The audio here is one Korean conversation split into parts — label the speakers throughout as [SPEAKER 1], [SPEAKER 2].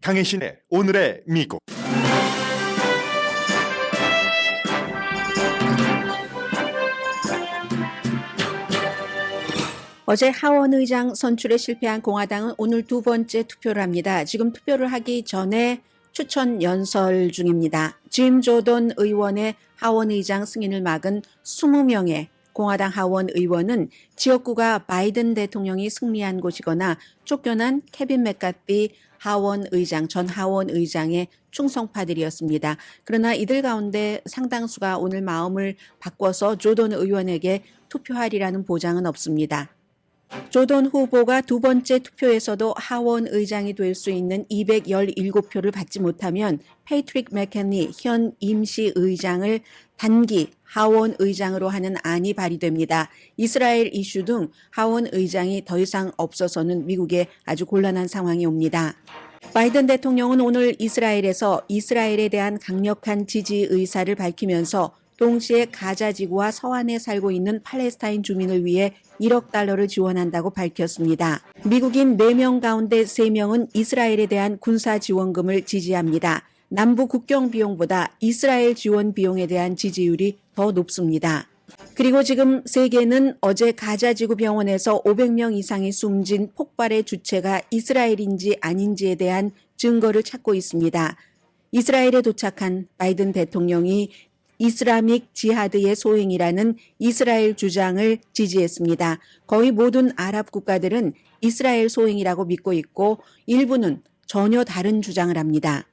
[SPEAKER 1] 강혜신의 오늘의 미국.
[SPEAKER 2] 어제 하원 의장 선출에 실패한 공화당은 오늘 두 번째 투표를 합니다. 지금 투표를 하기 전에 추천 연설 중입니다. 짐 조던 의원의 하원 의장 승인을 막은 20명의 공화당 하원 의원은 지역구가 바이든 대통령이 승리한 곳이거나 쫓겨난 케빈 맥카티 전 하원 의장의 충성파들이었습니다. 그러나 이들 가운데 상당수가 오늘 마음을 바꿔서 조던 의원에게 투표하리라는 보장은 없습니다. 조던 후보가 두 번째 투표에서도 하원 의장이 될 수 있는 217표를 받지 못하면 패트릭 맥케니 현 임시 의장을 단기 하원 의장으로 하는 안이 발의됩니다. 이스라엘 이슈 등 하원 의장이 더 이상 없어서는 미국에 아주 곤란한 상황이 옵니다. 바이든 대통령은 오늘 이스라엘에서 이스라엘에 대한 강력한 지지 의사를 밝히면서 동시에 가자 지구와 서안에 살고 있는 팔레스타인 주민을 위해 1억 달러를 지원한다고 밝혔습니다. 미국인 4명 가운데 3명은 이스라엘에 대한 군사 지원금을 지지합니다. 남부 국경 비용보다 이스라엘 지원 비용에 대한 지지율이 더 높습니다. 그리고 지금 세계는 어제 가자지구 병원에서 500명 이상이 숨진 폭발의 주체가 이스라엘인지 아닌지에 대한 증거를 찾고 있습니다. 이스라엘에 도착한 바이든 대통령이 이슬라믹 지하드의 소행이라는 이스라엘 주장을 지지했습니다. 거의 모든 아랍 국가들은 이스라엘 소행이라고 믿고 있고 일부는 전혀 다른 주장을 합니다.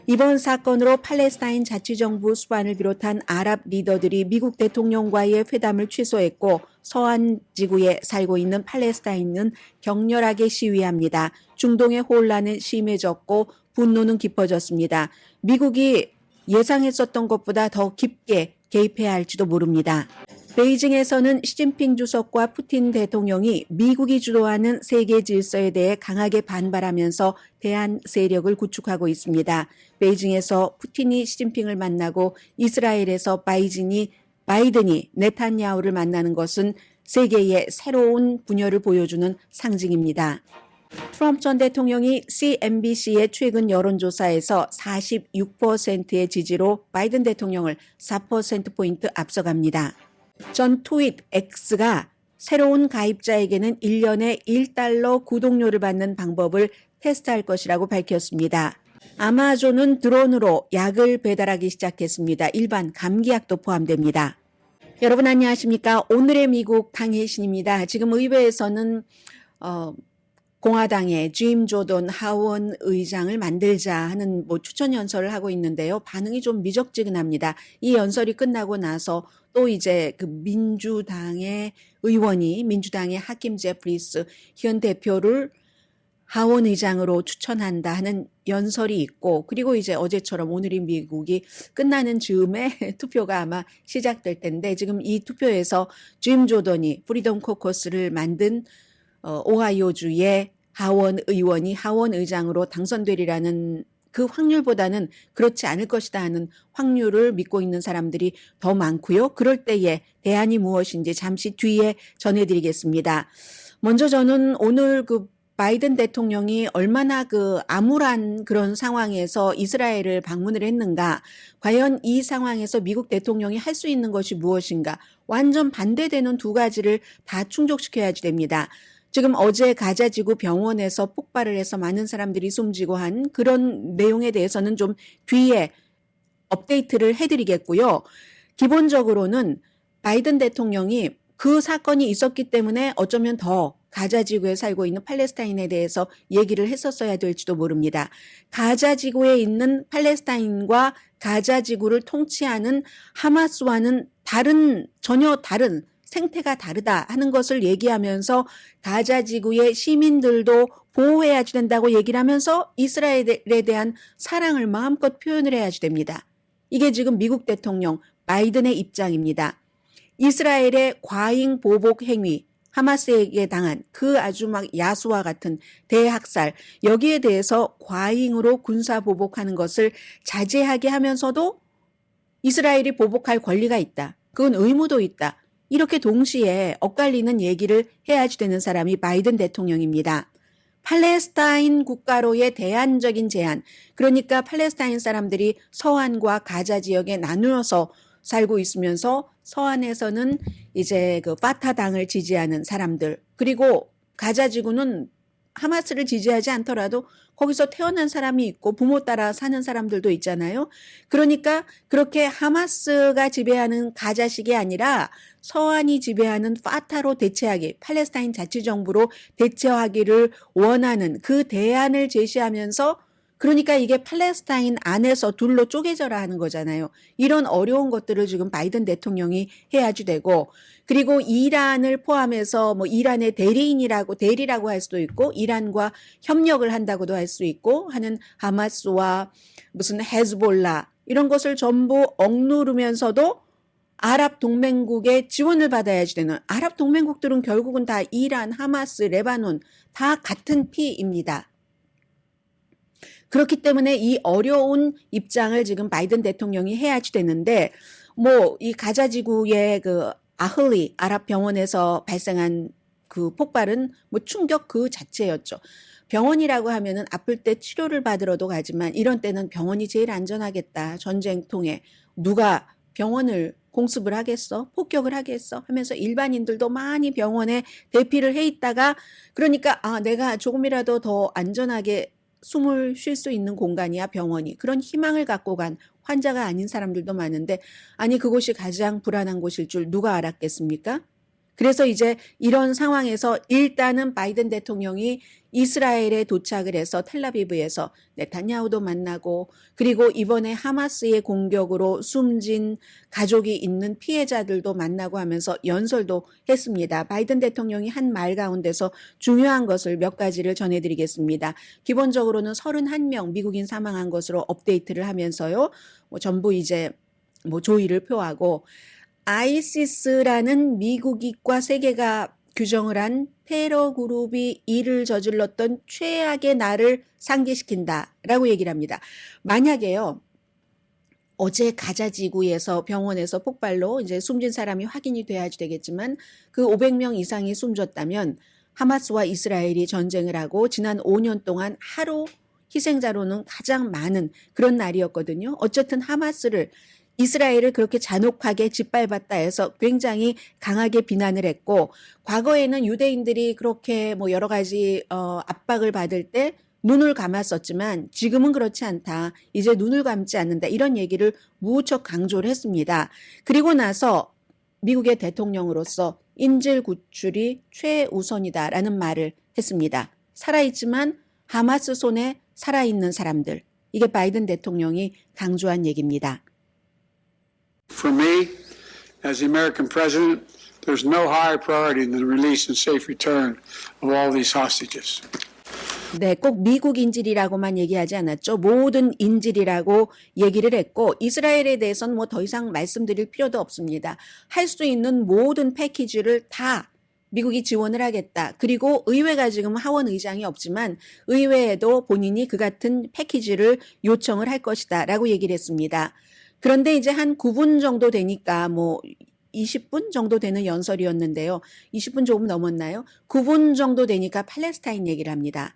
[SPEAKER 2] 이번 사건으로 팔레스타인 자치정부 수반을 비롯한 아랍 리더들이 미국 대통령과의 회담을 취소했고 서안 지구에 살고 있는 팔레스타인은 격렬하게 시위합니다. 중동의 혼란은 심해졌고 분노는 깊어졌습니다. 미국이 예상했었던 것보다 더 깊게 개입해야 할지도 모릅니다. 베이징에서는 시진핑 주석과 푸틴 대통령이 미국이 주도하는 세계 질서에 대해 강하게 반발하면서 대한 세력을 구축하고 있습니다. 베이징에서 푸틴이 시진핑을 만나고 이스라엘에서 바이든이 네탄야후를 만나는 것은 세계의 새로운 분열을 보여주는 상징입니다. 트럼프 전 대통령이 CNBC의 최근 여론조사에서 46%의 지지로 바이든 대통령을 4%포인트 앞서갑니다. 전 트윗 X가 새로운 가입자에게는 1년에 $1 구독료를 받는 방법을 테스트할 것이라고 밝혔습니다. 아마존은 드론으로 약을 배달하기 시작했습니다. 일반 감기약도 포함됩니다. 여러분 안녕하십니까? 오늘의 미국 강혜신입니다. 지금 의회에서는 공화당의 짐 조던 하원 의장을 만들자 하는 추천 연설을 하고 있는데요. 반응이 좀 미적지근합니다. 이 연설이 끝나고 나서 또 이제 그 민주당의 하킴 제프리스 현 대표를 하원 의장으로 추천한다 하는 연설이 있고, 그리고 이제 어제처럼 오늘이 미국이 끝나는 즈음에 투표가 아마 시작될 텐데, 지금 이 투표에서 짐 조던이 프리덤 코커스를 만든 오하이오주의 하원 의원이 하원 의장으로 당선되리라는 그 확률보다는 그렇지 않을 것이다 하는 확률을 믿고 있는 사람들이 더 많고요. 그럴 때의 대안이 무엇인지 잠시 뒤에 전해드리겠습니다. 먼저 저는 오늘 바이든 대통령이 얼마나 암울한 그런 상황에서 이스라엘을 방문을 했는가, 과연 이 상황에서 미국 대통령이 할 수 있는 것이 무엇인가, 완전 반대되는 두 가지를 다 충족시켜야지 됩니다. 지금 어제 가자지구 병원에서 폭발을 해서 많은 사람들이 숨지고 한 그런 내용에 대해서는 좀 뒤에 업데이트를 해드리겠고요. 기본적으로는 바이든 대통령이 그 사건이 있었기 때문에 어쩌면 더 가자지구에 살고 있는 팔레스타인에 대해서 얘기를 했었어야 될지도 모릅니다. 가자지구에 있는 팔레스타인과 가자지구를 통치하는 하마스와는 전혀 다른 생태가 다르다 하는 것을 얘기하면서 가자지구의 시민들도 보호해야지 된다고 얘기를 하면서 이스라엘에 대한 사랑을 마음껏 표현을 해야지 됩니다. 이게 지금 미국 대통령 바이든의 입장입니다. 이스라엘의 과잉 보복 행위, 하마스에게 당한 그 아주 야수와 같은 대학살, 여기에 대해서 과잉으로 군사 보복하는 것을 자제하게 하면서도 이스라엘이 보복할 권리가 있다. 그건 의무도 있다. 이렇게 동시에 엇갈리는 얘기를 해야지 되는 사람이 바이든 대통령입니다. 팔레스타인 국가로의 대안적인 제안, 그러니까 팔레스타인 사람들이 서안과 가자 지역에 나누어서 살고 있으면서 서안에서는 이제 그 파타당을 지지하는 사람들, 그리고 가자 지구는 하마스를 지지하지 않더라도 거기서 태어난 사람이 있고 부모 따라 사는 사람들도 있잖아요. 그러니까 그렇게 하마스가 지배하는 가자식이 아니라 서안이 지배하는 파타로 대체하기, 팔레스타인 자치정부로 대체하기를 원하는 그 대안을 제시하면서, 그러니까 이게 팔레스타인 안에서 둘로 쪼개져라 하는 거잖아요. 이런 어려운 것들을 지금 바이든 대통령이 해야지 되고, 그리고 이란을 포함해서 뭐 이란의 대리라고 할 수도 있고, 이란과 협력을 한다고도 할 수 있고 하는 하마스와 무슨 헤즈볼라 이런 것을 전부 억누르면서도 아랍 동맹국의 지원을 받아야지 되는, 아랍 동맹국들은 결국은 다 이란, 하마스, 레바논 다 같은 피입니다. 그렇기 때문에 이 어려운 입장을 지금 바이든 대통령이 해야지 되는데, 뭐 이 가자 지구의 그 아흘리 아랍 병원에서 발생한 그 폭발은 뭐 충격 그 자체였죠. 병원이라고 하면은 아플 때 치료를 받으러도 가지만 이런 때는 병원이 제일 안전하겠다. 전쟁통에 누가 병원을 공습을 하겠어? 폭격을 하겠어? 하면서 일반인들도 많이 병원에 대피를 해 있다가, 그러니까 내가 조금이라도 더 안전하게 숨을 쉴 수 있는 공간이야 병원이. 그런 희망을 갖고 간 환자가 아닌 사람들도 많은데, 아니 그곳이 가장 불안한 곳일 줄 누가 알았겠습니까? 그래서 이제 이런 상황에서 일단은 바이든 대통령이 이스라엘에 도착을 해서 텔라비브에서 네타냐후도 만나고, 그리고 이번에 하마스의 공격으로 숨진 가족이 있는 피해자들도 만나고 하면서 연설도 했습니다. 바이든 대통령이 한 말 가운데서 중요한 것을 몇 가지를 전해드리겠습니다. 기본적으로는 31명 미국인 사망한 것으로 업데이트를 하면서요, 전부 이제 조의를 표하고, 아이시스라는 미국과 세계가 규정을 한 테러 그룹이 이를 저질렀던 최악의 날을 상기시킨다라고 얘기를 합니다. 만약에요, 어제 가자 지구에서 병원에서 폭발로 이제 숨진 사람이 확인이 돼야지 되겠지만 그 500명 이상이 숨졌다면 하마스와 이스라엘이 전쟁을 하고 지난 5년 동안 하루 희생자로는 가장 많은 그런 날이었거든요. 어쨌든 이스라엘을 그렇게 잔혹하게 짓밟았다 해서 굉장히 강하게 비난을 했고, 과거에는 유대인들이 그렇게 뭐 여러 가지 압박을 받을 때 눈을 감았었지만 지금은 그렇지 않다. 이제 눈을 감지 않는다. 이런 얘기를 무척 강조를 했습니다. 그리고 나서 미국의 대통령으로서 인질 구출이 최우선이다라는 말을 했습니다. 살아있지만 하마스 손에 살아있는 사람들. 이게 바이든 대통령이 강조한 얘기입니다.
[SPEAKER 3] For me, as the American president, there's no higher priority than the release and safe return of all these hostages.
[SPEAKER 2] 네, 꼭 미국 인질이라고만 얘기하지 않았죠. 모든 인질이라고 얘기를 했고, 이스라엘에 대해서는 뭐 더 이상 말씀드릴 필요도 없습니다. 할 수 있는 모든 패키지를 다 미국이 지원을 하겠다. 그리고 의회가 지금 하원 의장이 없지만 의회에도 본인이 그 같은 패키지를 요청을 할 것이다 라고 얘기를 했습니다. 그런데 이제 한 9분 정도 되니까 20분 정도 되는 연설이었는데요. 20분 조금 넘었나요? 9분 정도 되니까 팔레스타인 얘기를 합니다.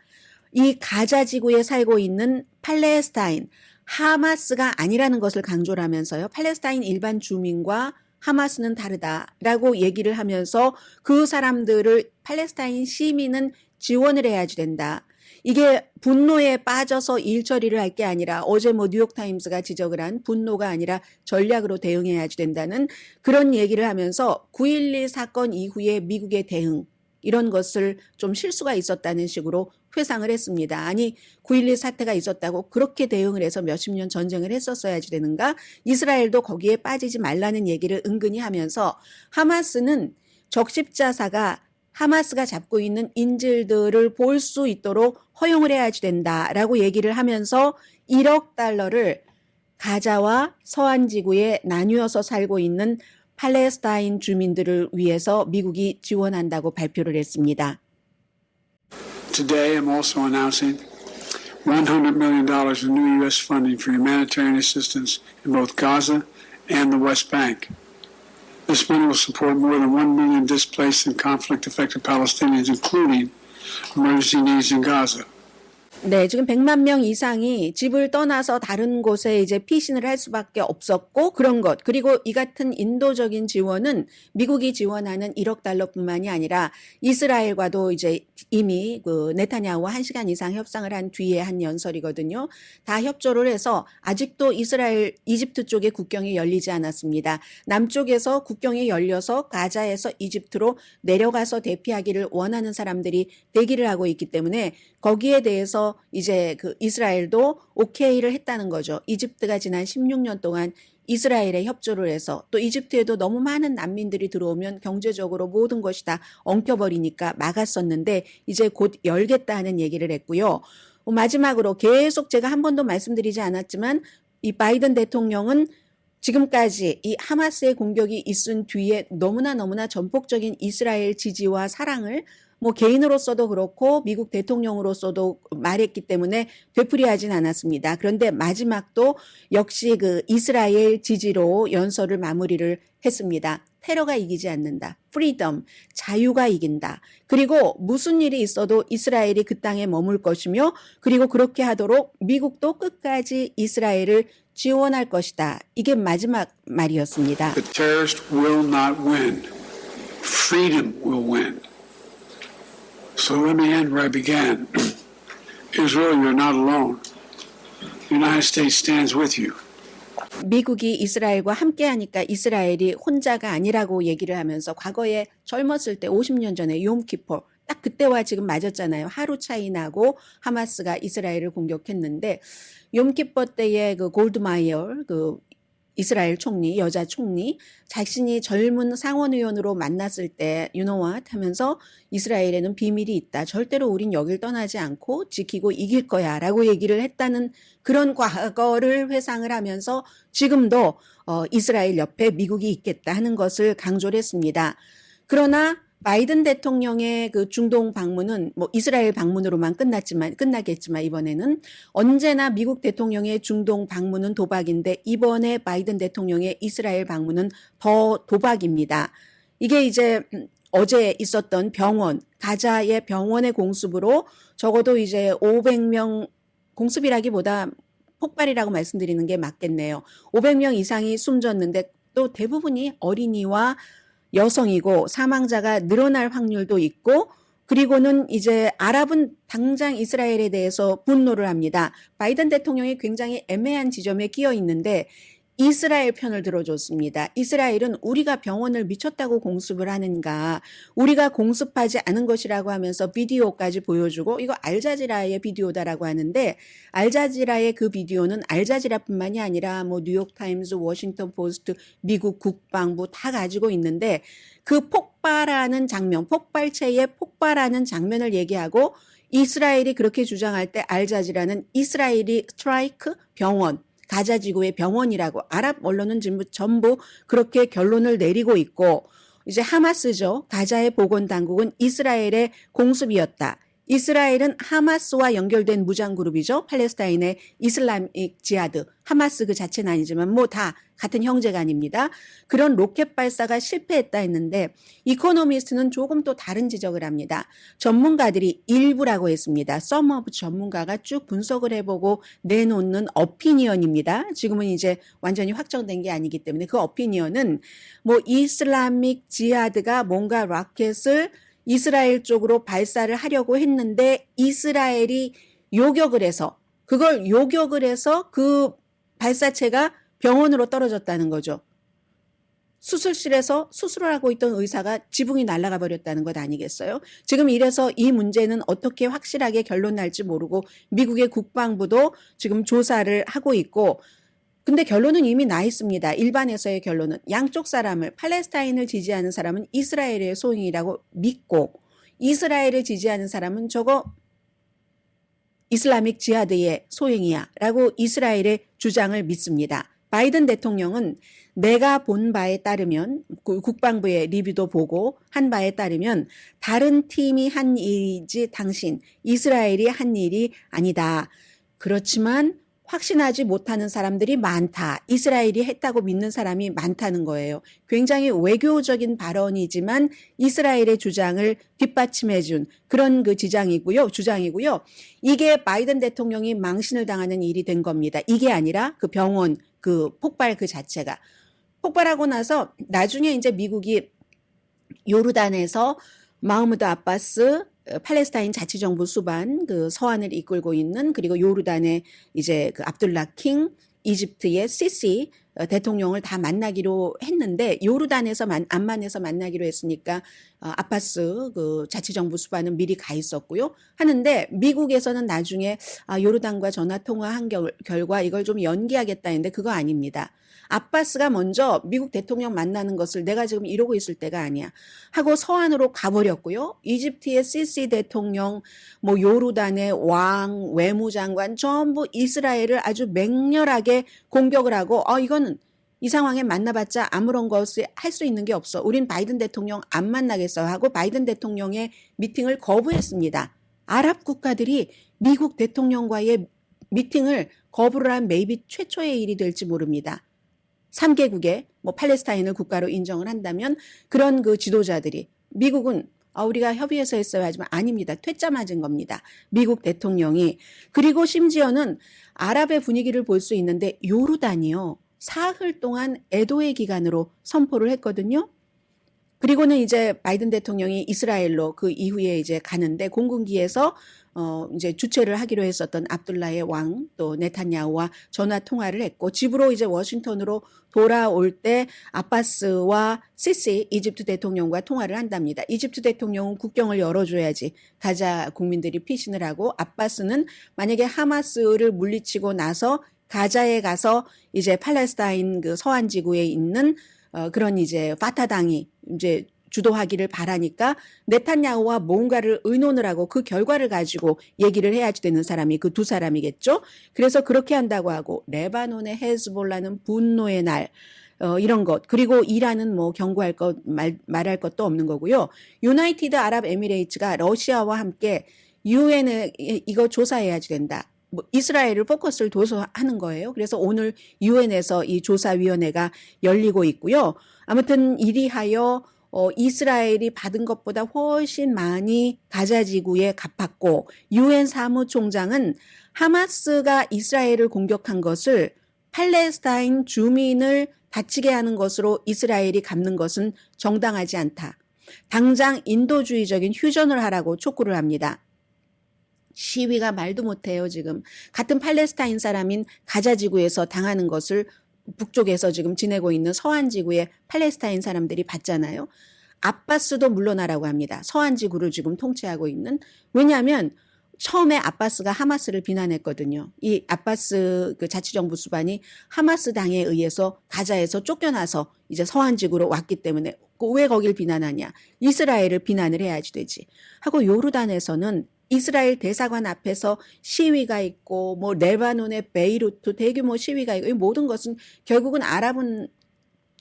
[SPEAKER 2] 이 가자 지구에 살고 있는 팔레스타인, 하마스가 아니라는 것을 강조를 하면서요. 팔레스타인 일반 주민과 하마스는 다르다라고 얘기를 하면서 그 사람들을 팔레스타인 시민은 지원을 해야지 된다. 이게 분노에 빠져서 일 처리를 할 게 아니라 어제 뉴욕타임스가 지적을 한 분노가 아니라 전략으로 대응해야지 된다는 그런 얘기를 하면서 9.12 사건 이후에 미국의 대응, 이런 것을 좀 실수가 있었다는 식으로 회상을 했습니다. 아니 9.12 사태가 있었다고 그렇게 대응을 해서 몇십 년 전쟁을 했었어야지 되는가? 이스라엘도 거기에 빠지지 말라는 얘기를 은근히 하면서 하마스는 적십자사가 하마스가 잡고 있는 인질들을 볼 수 있도록 허용을 해야지 된다라고 얘기를 하면서 1억 달러를 가자와 서안 지구에 나뉘어서 살고 있는 팔레스타인 주민들을 위해서 미국이 지원한다고 발표를 했습니다.
[SPEAKER 3] Today, I'm also announcing $100 million in new U.S. funding for humanitarian assistance in both Gaza and the West Bank. This money will support more than 1 million displaced and conflict-affected Palestinians, including emergency needs in Gaza.
[SPEAKER 2] 네, 지금 100만 명 이상이 집을 떠나서 다른 곳에 이제 피신을 할 수밖에 없었고 그런 것. 그리고 이 같은 인도적인 지원은 미국이 지원하는 1억 달러뿐만이 아니라 이스라엘과도 이제 이미 그 네타냐후와 1시간 이상 협상을 한 뒤에 한 연설이거든요. 다 협조를 해서 아직도 이스라엘, 이집트 쪽에 국경이 열리지 않았습니다. 남쪽에서 국경이 열려서 가자에서 이집트로 내려가서 대피하기를 원하는 사람들이 대기를 하고 있기 때문에 거기에 대해서 이제 그 이스라엘도 오케이를 했다는 거죠. 이집트가 지난 16년 동안 이스라엘에 협조를 해서 또 이집트에도 너무 많은 난민들이 들어오면 경제적으로 모든 것이 다 엉켜버리니까 막았었는데 이제 곧 열겠다는 얘기를 했고요. 마지막으로 계속 제가 한 번도 말씀드리지 않았지만 이 바이든 대통령은 지금까지 이 하마스의 공격이 있은 뒤에 너무나 전폭적인 이스라엘 지지와 사랑을 뭐 개인으로서도 그렇고 미국 대통령으로서도 말했기 때문에 되풀이하진 않았습니다. 그런데 마지막도 역시 그 이스라엘 지지로 연설을 마무리를 했습니다. 테러가 이기지 않는다. 프리덤, 자유가 이긴다. 그리고 무슨 일이 있어도 이스라엘이 그 땅에 머물 것이며 그리고 그렇게 하도록 미국도 끝까지 이스라엘을 지원할 것이다. 이게 마지막 말이었습니다.
[SPEAKER 3] The terrorists will not win. Freedom will win. So let me end where I began. Israel, you're not alone. The United States stands with you.
[SPEAKER 2] 미국이 이스라엘과 함께하니까 이스라엘이 혼자가 아니라고 얘기를 하면서 과거에 젊었을 때 50년 전에 욤키포 딱 그때와 지금 맞았잖아요. 하루 차이 나고 하마스가 이스라엘을 공격했는데 욤키포 때의 그 골드마이어 그 이스라엘 총리, 여자 총리 자신이 젊은 상원의원으로 만났을 때 You know what? 하면서 이스라엘에는 비밀이 있다. 절대로 우린 여길 떠나지 않고 지키고 이길 거야 라고 얘기를 했다는 그런 과거를 회상을 하면서 지금도 이스라엘 옆에 미국이 있겠다 하는 것을 강조를 했습니다. 그러나 바이든 대통령의 그 중동 방문은 뭐 이스라엘 방문으로만 끝나겠지만 이번에는 언제나 미국 대통령의 중동 방문은 도박인데 이번에 바이든 대통령의 이스라엘 방문은 더 도박입니다. 이게 이제 어제 있었던 병원, 가자의 병원의 공습으로 적어도 이제 500명 공습이라기보다 폭발이라고 말씀드리는 게 맞겠네요. 500명 이상이 숨졌는데 또 대부분이 어린이와 여성이고 사망자가 늘어날 확률도 있고 그리고는 이제 아랍은 당장 이스라엘에 대해서 분노를 합니다. 바이든 대통령이 굉장히 애매한 지점에 끼어 있는데 이스라엘 편을 들어줬습니다. 이스라엘은 우리가 병원을 미쳤다고 공습을 하는가, 우리가 공습하지 않은 것이라고 하면서 비디오까지 보여주고 이거 알자지라의 비디오다라고 하는데 알자지라의 그 비디오는 알자지라뿐만이 아니라 뭐 뉴욕타임즈, 워싱턴 포스트, 미국 국방부 다 가지고 있는데 그 폭발하는 장면, 폭발체의 폭발하는 장면을 얘기하고 이스라엘이 그렇게 주장할 때 알자지라는 이스라엘이 스트라이크 병원, 가자 지구의 병원이라고 아랍 언론은 전부 그렇게 결론을 내리고 있고 이제 하마스죠. 가자의 보건당국은 이스라엘의 공습이었다. 이스라엘은 하마스와 연결된 무장그룹이죠. 팔레스타인의 이슬람익 지하드, 하마스 그 자체는 아니지만 뭐 다 같은 형제가 아닙니다. 그런 로켓 발사가 실패했다 했는데 이코노미스트는 조금 또 다른 지적을 합니다. 전문가들이 일부라고 했습니다. Some of 전문가가 쭉 분석을 해보고 내놓는 어피니언입니다. 지금은 이제 완전히 확정된 게 아니기 때문에 그 어피니언은 뭐 이슬람익 지하드가 뭔가 로켓을 이스라엘 쪽으로 발사를 하려고 했는데 이스라엘이 요격을 해서 그 발사체가 병원으로 떨어졌다는 거죠. 수술실에서 수술을 하고 있던 의사가 지붕이 날아가 버렸다는 것 아니겠어요? 지금 이래서 이 문제는 어떻게 확실하게 결론 날지 모르고 미국의 국방부도 지금 조사를 하고 있고 근데 결론은 이미 나 있습니다. 일반에서의 결론은 양쪽 사람을 팔레스타인을 지지하는 사람은 이스라엘의 소행이라고 믿고 이스라엘을 지지하는 사람은 저거 이슬람익 지하드의 소행이야 라고 이스라엘의 주장을 믿습니다. 바이든 대통령은 내가 본 바에 따르면 국방부의 리뷰도 보고 한 바에 따르면 다른 팀이 한 일이지 당신 이스라엘이 한 일이 아니다. 그렇지만 확신하지 못하는 사람들이 많다. 이스라엘이 했다고 믿는 사람이 많다는 거예요. 굉장히 외교적인 발언이지만 이스라엘의 주장을 뒷받침해 준 그런 그 주장이고요. 이게 바이든 대통령이 망신을 당하는 일이 된 겁니다. 이게 아니라 그 병원 그 폭발 그 자체가. 폭발하고 나서 나중에 이제 미국이 요르단에서 마흐무드 아바스 팔레스타인 자치정부 수반 그 서한을 이끌고 있는 그리고 요르단의 이제 그 압둘라 킹, 이집트의 시시 대통령을 다 만나기로 했는데 요르단에서 암만에서 만나기로 했으니까 아바스 그 자치정부 수반은 미리 가 있었고요. 하는데 미국에서는 나중에 요르단과 전화 통화한 결과 이걸 좀 연기하겠다 했는데 그거 아닙니다. 아바스가 먼저 미국 대통령 만나는 것을 내가 지금 이러고 있을 때가 아니야 하고 서한으로 가버렸고요. 이집트의 시시 대통령, 뭐 요르단의 왕, 외무장관 전부 이스라엘을 아주 맹렬하게 공격을 하고 이거는 이 상황에 만나봤자 아무런 것을 할 수 있는 게 없어. 우린 바이든 대통령 안 만나겠어 하고 바이든 대통령의 미팅을 거부했습니다. 아랍 국가들이 미국 대통령과의 미팅을 거부를 한 메이비 최초의 일이 될지 모릅니다. 3개국의 뭐 팔레스타인을 국가로 인정을 한다면 그런 그 지도자들이 미국은 우리가 협의해서 했어야 하지만 아닙니다. 퇴짜 맞은 겁니다. 미국 대통령이. 그리고 심지어는 아랍의 분위기를 볼 수 있는데 요르단이요. 사흘 동안 애도의 기간으로 선포를 했거든요. 그리고는 이제 바이든 대통령이 이스라엘로 그 이후에 이제 가는데 공군기에서 이제 주최를 하기로 했었던 압둘라의 왕 또 네탄야후와 전화 통화를 했고 집으로 이제 워싱턴으로 돌아올 때 아바스와 시시 이집트 대통령과 통화를 한답니다. 이집트 대통령은 국경을 열어줘야지 가자 국민들이 피신을 하고 아바스는 만약에 하마스를 물리치고 나서 가자에 가서 이제 팔레스타인 그 서안 지구에 있는 그런 이제 파타당이 이제 주도하기를 바라니까 네탄야후와 뭔가를 의논을 하고 그 결과를 가지고 얘기를 해야지 되는 사람이 그 두 사람이겠죠. 그래서 그렇게 한다고 하고 레바논의 헤즈볼라는 분노의 날 이런 것 그리고 이란은 뭐 경고할 것 말할 것도 없는 거고요. 유나이티드 아랍 에미레이츠가 러시아와 함께 유엔에 이거 조사해야지 된다. 뭐 이스라엘을 포커스를 둬서 하는 거예요. 그래서 오늘 유엔에서 이 조사위원회가 열리고 있고요. 아무튼 이리하여 이스라엘이 받은 것보다 훨씬 많이 가자 지구에 갚았고 유엔 사무총장은 하마스가 이스라엘을 공격한 것을 팔레스타인 주민을 다치게 하는 것으로 이스라엘이 갚는 것은 정당하지 않다. 당장 인도주의적인 휴전을 하라고 촉구를 합니다. 시위가 말도 못해요. 지금 같은 팔레스타인 사람인 가자 지구에서 당하는 것을 북쪽에서 지금 지내고 있는 서한 지구의 팔레스타인 사람들이 봤잖아요. 아바스도 물러나라고 합니다. 서한 지구를 지금 통치하고 있는. 왜냐하면 처음에 아바스가 하마스를 비난했거든요. 이 아바스 그 자치정부 수반이 하마스 당에 의해서 가자에서 쫓겨나서 이제 서한 지구로 왔기 때문에 왜 거길 비난하냐. 이스라엘을 비난을 해야지 되지. 하고 요르단에서는 이스라엘 대사관 앞에서 시위가 있고 뭐 레바논의 베이루트 대규모 시위가 있고 이 모든 것은 결국은 아랍은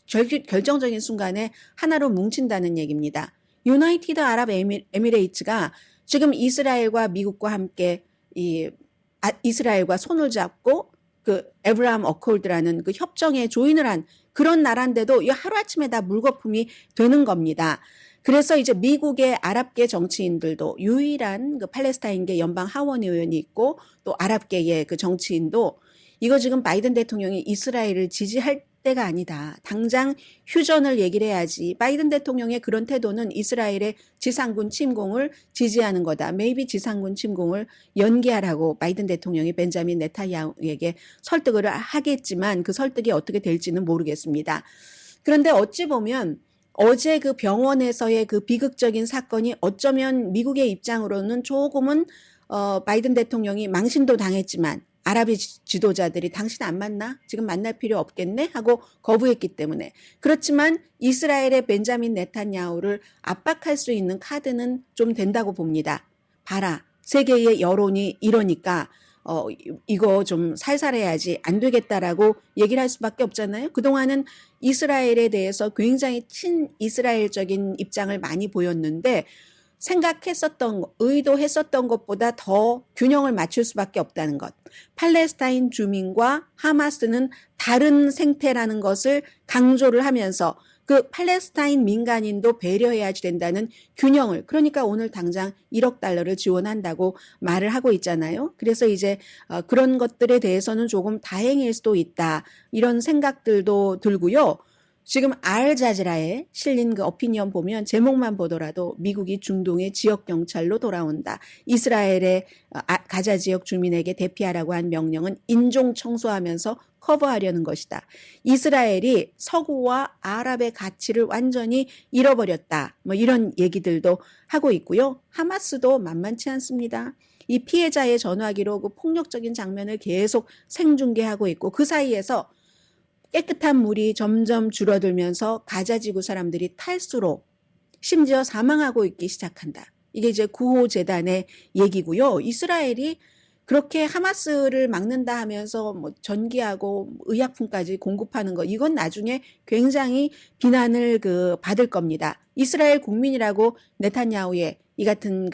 [SPEAKER 2] 결정적인 순간에 하나로 뭉친다는 얘기입니다. 유나이티드 아랍 에미레이츠가 지금 이스라엘과 미국과 함께 이스라엘과 손을 잡고 그 에브라함 어콜드라는 그 협정에 조인을 한 그런 나라인데도 이 하루아침에 다 물거품이 되는 겁니다. 그래서 이제 미국의 아랍계 정치인들도 유일한 그 팔레스타인계 연방 하원 의원이 있고 또 아랍계의 그 정치인도 이거 지금 바이든 대통령이 이스라엘을 지지할 때가 아니다. 당장 휴전을 얘기를 해야지. 바이든 대통령의 그런 태도는 이스라엘의 지상군 침공을 지지하는 거다. 메이비 지상군 침공을 연기하라고 바이든 대통령이 벤자민 네타냐후에게 설득을 하겠지만 그 설득이 어떻게 될지는 모르겠습니다. 그런데 어찌 보면 어제 그 병원에서의 그 비극적인 사건이 어쩌면 미국의 입장으로는 조금은 바이든 대통령이 망신도 당했지만 아랍의 지도자들이 당신 안 만나? 지금 만날 필요 없겠네? 하고 거부했기 때문에. 그렇지만 이스라엘의 벤자민 네탄야후를 압박할 수 있는 카드는 좀 된다고 봅니다. 봐라. 세계의 여론이 이러니까 이거 좀 살살해야지 안 되겠다라고 얘기를 할 수밖에 없잖아요. 그동안은 이스라엘에 대해서 굉장히 친이스라엘적인 입장을 많이 보였는데 의도했었던 것보다 더 균형을 맞출 수밖에 없다는 것. 팔레스타인 주민과 하마스는 다른 생태라는 것을 강조를 하면서 그 팔레스타인 민간인도 배려해야 된다는 균형을, 그러니까 오늘 당장 1억 달러를 지원한다고 말을 하고 있잖아요. 그래서 이제 그런 것들에 대해서는 조금 다행일 수도 있다, 이런 생각들도 들고요. 지금 알자지라에 실린 그 어피니언 보면 제목만 보더라도 미국이 중동의 지역 경찰로 돌아온다. 이스라엘의 가자 지역 주민에게 대피하라고 한 명령은 인종 청소하면서 커버하려는 것이다. 이스라엘이 서구와 아랍의 가치를 완전히 잃어버렸다. 뭐 이런 얘기들도 하고 있고요. 하마스도 만만치 않습니다. 이 피해자의 전화기로 그 폭력적인 장면을 계속 생중계하고 있고, 그 사이에서 깨끗한 물이 점점 줄어들면서 가자지구 사람들이 탈수로 심지어 사망하고 있기 시작한다. 이게 이제 구호재단의 얘기고요. 이스라엘이 그렇게 하마스를 막는다 하면서 뭐 전기하고 의약품까지 공급하는 거, 이건 나중에 굉장히 비난을 받을 겁니다. 이스라엘 국민이라고 네탄야후의 이 같은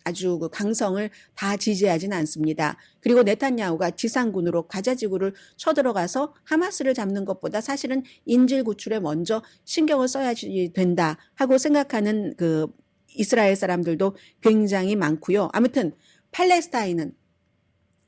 [SPEAKER 2] 아주 강성을 다 지지하진 않습니다. 그리고 네탄야후가 지상군으로 가자지구를 쳐들어가서 하마스를 잡는 것보다 사실은 인질 구출에 먼저 신경을 써야 된다 하고 생각하는 이스라엘 사람들도 굉장히 많고요. 아무튼 팔레스타인은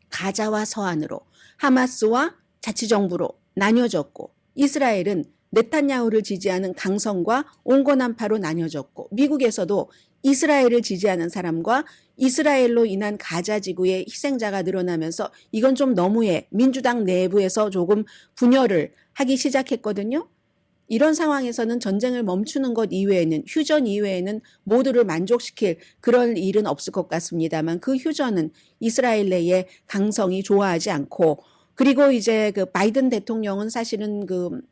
[SPEAKER 2] 가자와 서안으로, 하마스와 자치정부로 나뉘어졌고, 이스라엘은 네탄야후를 지지하는 강성과 온건한파로 나뉘어졌고, 미국에서도 이스라엘을 지지하는 사람과 이스라엘로 인한 가자 지구의 희생자가 늘어나면서 이건 좀 너무해, 민주당 내부에서 조금 분열을 하기 시작했거든요. 이런 상황에서는 전쟁을 멈추는 것 이외에는, 휴전 이외에는 모두를 만족시킬 그런 일은 없을 것 같습니다만, 그 휴전은 이스라엘 내의 강성이 좋아하지 않고, 그리고 이제 바이든 대통령은 사실은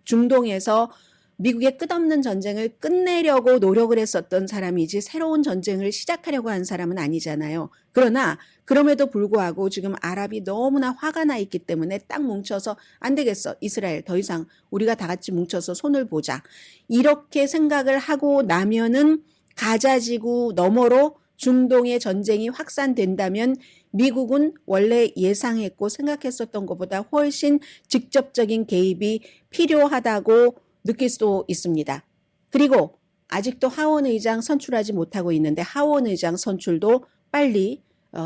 [SPEAKER 2] 중동에서 미국의 끝없는 전쟁을 끝내려고 노력을 했었던 사람이지 새로운 전쟁을 시작하려고 한 사람은 아니잖아요. 그러나 그럼에도 불구하고 지금 아랍이 너무나 화가 나 있기 때문에 딱 뭉쳐서 안 되겠어, 이스라엘 더 이상 우리가 다 같이 뭉쳐서 손을 보자, 이렇게 생각을 하고 나면은 가자지구 너머로 중동의 전쟁이 확산된다면 미국은 원래 예상했고 생각했었던 것보다 훨씬 직접적인 개입이 필요하다고 느낄 수도 있습니다. 그리고 아직도 하원 의장 선출하지 못하고 있는데 하원 의장 선출도 빨리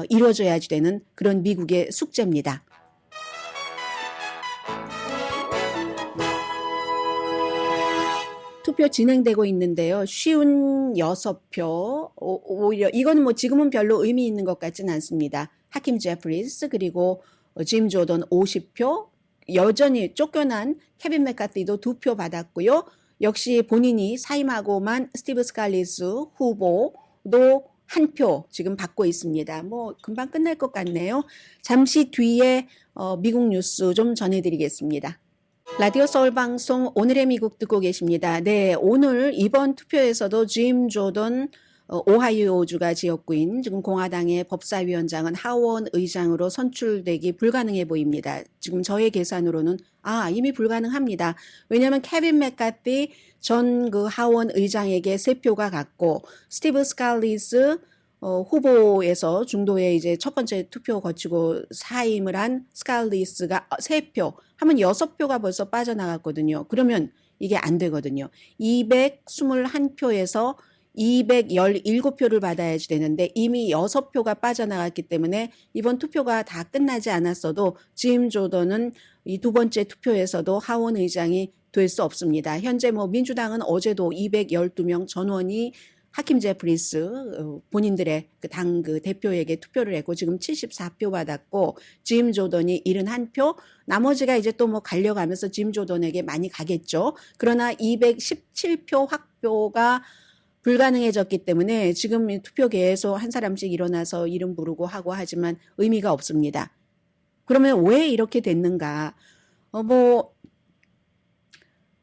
[SPEAKER 2] 이루어져야지 되는 그런 미국의 숙제입니다. 투표 진행되고 있는데요. 56표, 오히려 이건 뭐 지금은 별로 의미 있는 것 같지는 않습니다. 하킴 제프리스 그리고 짐 조던 50표, 여전히 쫓겨난 케빈 맥카티도 2표 받았고요. 역시 본인이 사임하고만 스티브 스칼리스 후보도 1표 지금 받고 있습니다. 뭐 금방 끝날 것 같네요. 잠시 뒤에 미국 뉴스 좀 전해드리겠습니다. 라디오 서울 방송 오늘의 미국 듣고 계십니다. 네, 오늘 이번 투표에서도 짐 조던 오하이오주가 지역구인 지금 공화당의 법사위원장은 하원 의장으로 선출되기 불가능해 보입니다. 지금 저의 계산으로는 이미 불가능합니다. 왜냐하면 케빈 맥카티 전 하원 의장에게 3표가 갔고, 스티브 스칼리스 후보에서 중도에 이제 첫 번째 투표 거치고 사임을 한 스칼리스가 3표 하면 6표가 벌써 빠져나갔거든요. 그러면 이게 안 되거든요. 221표에서 217표를 받아야지 되는데 이미 6표가 빠져나갔기 때문에 이번 투표가 다 끝나지 않았어도 짐 조던은 이 두 번째 투표에서도 하원 의장이 될 수 없습니다. 현재 뭐 민주당은 어제도 212명 전원이 하킴 제프리스 본인들의 당 대표에게 투표를 했고 지금 74표 받았고, 짐 조던이 71표, 나머지가 이제 또 뭐 갈려가면서 짐 조던에게 많이 가겠죠. 그러나 217표 확보가 불가능해졌기 때문에 지금 투표계에서 한 사람씩 일어나서 이름 부르고 하고 하지만 의미가 없습니다. 그러면 왜 이렇게 됐는가?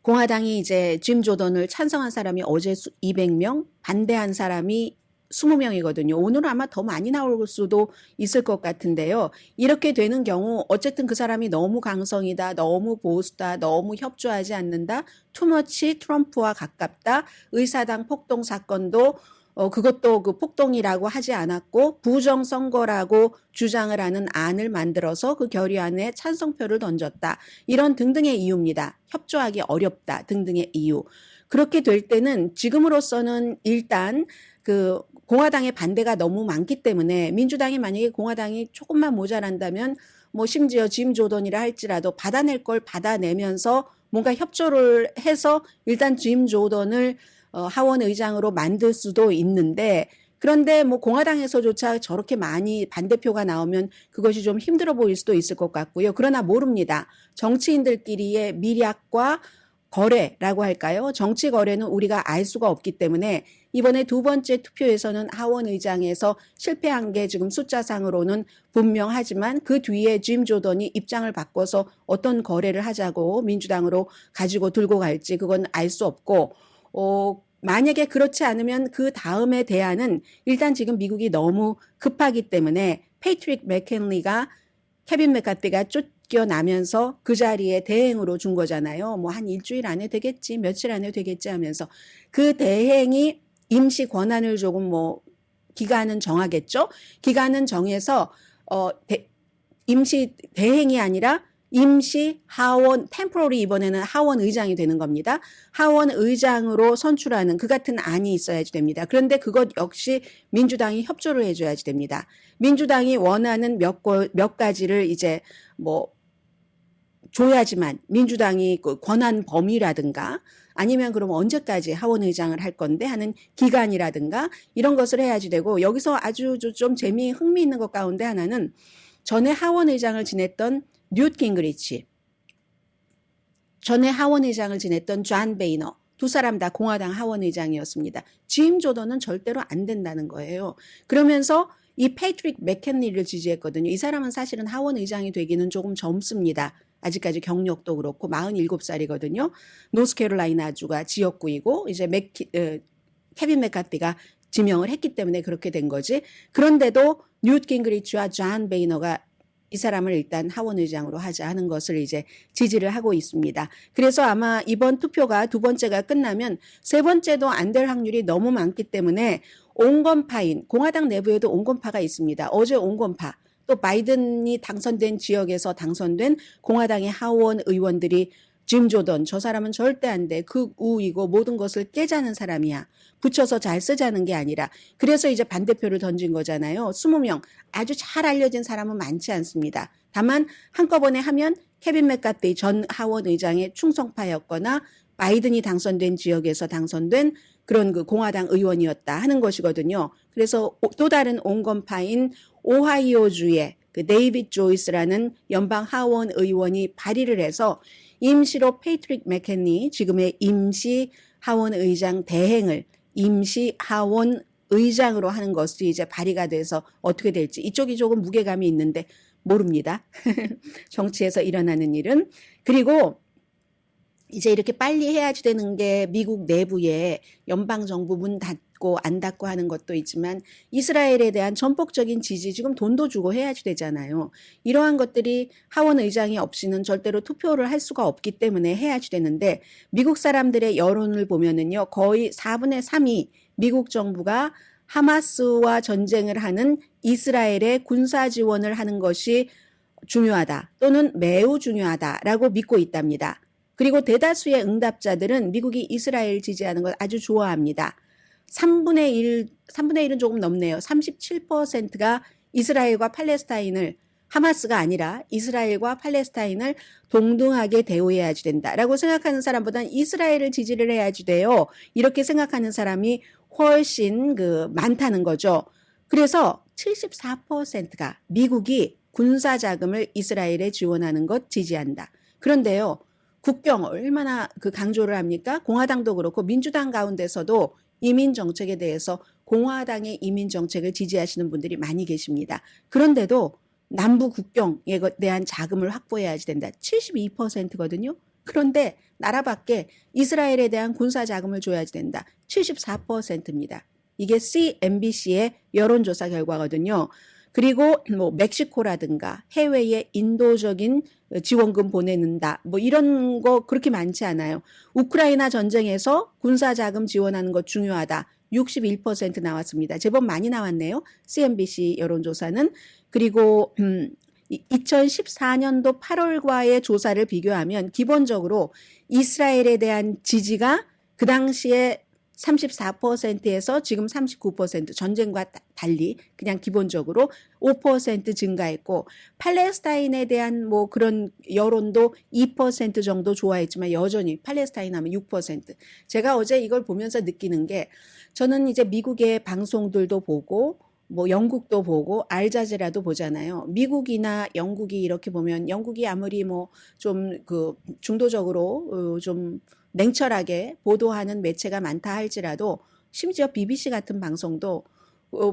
[SPEAKER 2] 공화당이 이제 짐 조던을 찬성한 사람이 어제 200명, 반대한 사람이 20명이거든요. 오늘은 아마 더 많이 나올 수도 있을 것 같은데요. 이렇게 되는 경우 어쨌든 그 사람이 너무 강성이다, 너무 보수다, 너무 협조하지 않는다, 투머치 트럼프와 가깝다, 의사당 폭동 사건도 그것도 그 폭동이라고 하지 않았고 부정선거라고 주장을 하는 안을 만들어서 그 결의안에 찬성표를 던졌다. 이런 등등의 이유입니다. 협조하기 어렵다 등등의 이유. 그렇게 될 때는 지금으로서는 일단 그 공화당의 반대가 너무 많기 때문에 민주당이 만약에 공화당이 조금만 모자란다면 뭐 심지어 짐 조던이라 할지라도 받아낼 걸 받아내면서 뭔가 협조를 해서 일단 짐 조던을 하원 의장으로 만들 수도 있는데 그런데 뭐 공화당에서조차 저렇게 많이 반대표가 나오면 그것이 좀 힘들어 보일 수도 있을 것 같고요. 그러나 모릅니다. 정치인들끼리의 밀약과 거래라고 할까요? 정치 거래는 우리가 알 수가 없기 때문에 이번에 두 번째 투표에서는 하원 의장에서 실패한 게 지금 숫자상으로는 분명하지만 그 뒤에 짐 조던이 입장을 바꿔서 어떤 거래를 하자고 민주당으로 가지고 들고 갈지 그건 알 수 없고 만약에 그렇지 않으면 그 다음에 대안은 일단 지금 미국이 너무 급하기 때문에 패트릭 맥켄리가 케빈 맥카티가 쫓겨나면서 그 자리에 대행으로 준 거잖아요. 뭐 한 일주일 안에 되겠지, 며칠 안에 되겠지 하면서 그 대행이 임시 권한을 조금 뭐 기간은 정하겠죠. 기간은 정해서 임시 대행이 아니라 임시 하원 템포러리 이번에는 하원 의장이 되는 겁니다. 하원 의장으로 선출하는 그 같은 안이 있어야지 됩니다. 그런데 그것 역시 민주당이 협조를 해줘야지 됩니다. 민주당이 원하는 몇 가지를 이제 뭐 줘야지만 민주당이 그 권한 범위라든가 아니면 그럼 언제까지 하원 의장을 할 건데 하는 기간이라든가 이런 것을 해야지 되고 여기서 아주 좀 흥미있는 것 가운데 하나는 전에 하원 의장을 지냈던 뉴트 깅그리치, 전에 하원 의장을 지냈던 존 베이너 두 사람 다 공화당 하원 의장이었습니다. 짐 조던은 절대로 안 된다는 거예요. 그러면서 이 패트릭 맥켄리를 지지했거든요. 이 사람은 사실은 하원 의장이 되기는 조금 젊습니다. 아직까지 경력도 그렇고 47살이거든요. 노스캐롤라이나주가 지역구이고 이제 케빈 맥카티가 지명을 했기 때문에 그렇게 된 거지. 그런데도 뉴트 깅그리치와 존 베이너가 이 사람을 일단 하원 의장으로 하자 하는 것을 이제 지지를 하고 있습니다. 그래서 아마 이번 투표가 두 번째가 끝나면 세 번째도 안 될 확률이 너무 많기 때문에 온건파인 공화당 내부에도 온건파가 있습니다. 어제 온건파 또 바이든이 당선된 지역에서 당선된 공화당의 하원 의원들이 짐 조던 저 사람은 절대 안 돼. 극우이고 모든 것을 깨자는 사람이야. 붙여서 잘 쓰자는 게 아니라 그래서 이제 반대표를 던진 거잖아요. 20명 아주 잘 알려진 사람은 많지 않습니다. 다만 한꺼번에 하면 케빈 맥카티 전 하원 의장의 충성파였거나 바이든이 당선된 지역에서 당선된 그런 그 공화당 의원이었다 하는 것이거든요. 그래서 또 다른 온건파인 오하이오주의 그 데이빗 조이스라는 연방 하원 의원이 발의를 해서 임시로 패트릭 맥켄리 지금의 임시 하원 의장 대행을 임시 하원 의장으로 하는 것이 이제 발의가 돼서 어떻게 될지 이쪽이 조금 무게감이 있는데 모릅니다. 정치에서 일어나는 일은. 그리고 이제 이렇게 빨리 해야지 되는 게 미국 내부에 연방정부 문 닫고 안 닫고 하는 것도 있지만 이스라엘에 대한 전폭적인 지지 지금 돈도 주고 해야지 되잖아요. 이러한 것들이 하원 의장이 없이는 절대로 투표를 할 수가 없기 때문에 해야지 되는데 미국 사람들의 여론을 보면은요 거의 4분의 3이 미국 정부가 하마스와 전쟁을 하는 이스라엘에 군사 지원을 하는 것이 중요하다 또는 매우 중요하다라고 믿고 있답니다. 그리고 대다수의 응답자들은 미국이 이스라엘 지지하는 걸 아주 좋아합니다. 3분의 1은 조금 넘네요. 37%가 이스라엘과 팔레스타인을 하마스가 아니라 이스라엘과 팔레스타인을 동등하게 대우해야지 된다라고 생각하는 사람보다는 이스라엘을 지지를 해야지 돼요. 이렇게 생각하는 사람이 훨씬 많다는 거죠. 그래서 74%가 미국이 군사 자금을 이스라엘에 지원하는 것 지지한다. 그런데요. 국경 얼마나 강조를 합니까? 공화당도 그렇고 민주당 가운데서도 이민 정책에 대해서 공화당의 이민 정책을 지지하시는 분들이 많이 계십니다. 그런데도 남부 국경에 대한 자금을 확보해야지 된다. 72%거든요. 그런데 나라 밖에 이스라엘에 대한 군사 자금을 줘야지 된다. 74%입니다. 이게 CNBC의 여론조사 결과거든요. 그리고 뭐 멕시코라든가 해외에 인도적인 지원금 보내는다. 뭐 이런 거 그렇게 많지 않아요. 우크라이나 전쟁에서 군사 자금 지원하는 것 중요하다. 61% 나왔습니다. 제법 많이 나왔네요. CNBC 여론조사는. 그리고 2014년도 8월과의 조사를 비교하면 기본적으로 이스라엘에 대한 지지가 그 당시에 34%에서 지금 39% 전쟁과 달리 그냥 기본적으로 5% 증가했고, 팔레스타인에 대한 뭐 그런 여론도 2% 정도 좋아했지만 여전히 팔레스타인 하면 6%. 제가 어제 이걸 보면서 느끼는 게, 저는 이제 미국의 방송들도 보고 뭐 영국도 보고 알자지라도 보잖아요. 미국이나 영국이 이렇게 보면, 영국이 아무리 뭐 좀 그 중도적으로 좀 냉철하게 보도하는 매체가 많다 할지라도, 심지어 BBC 같은 방송도